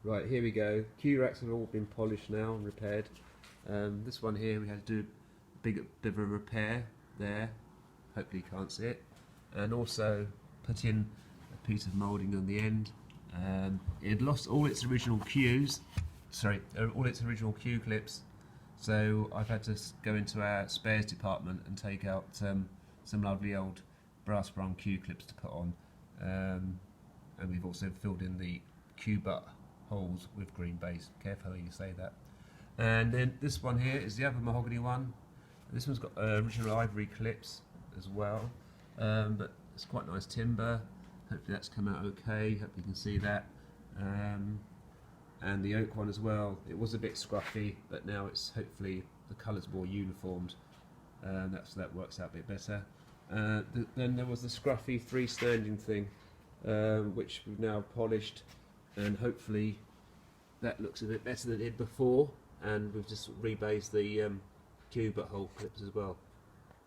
Right, here we go. Cue racks have all been polished now and repaired. This one here we had to do a bit of a repair there. Hopefully you can't see it. And also put in a piece of moulding on the end. It had lost all its original cues. Sorry, all its original cue clips. So I've had to go into our spares department and take out some lovely old brass sprung cue clips to put on. And we've also filled in the cue butt holes with green base. Careful how you say that. And then this one here is the other mahogany one. This one's got original ivory clips as well, but it's quite nice timber. Hopefully that's come out okay. Hope you can see that. And the oak one as well. It was a bit scruffy, but now it's hopefully the colour's more uniformed. That works out a bit better. Then there was the scruffy freestanding thing, which we've now polished, and hopefully that looks a bit better than it did before. And we've just rebased the cue butt hole clips as well.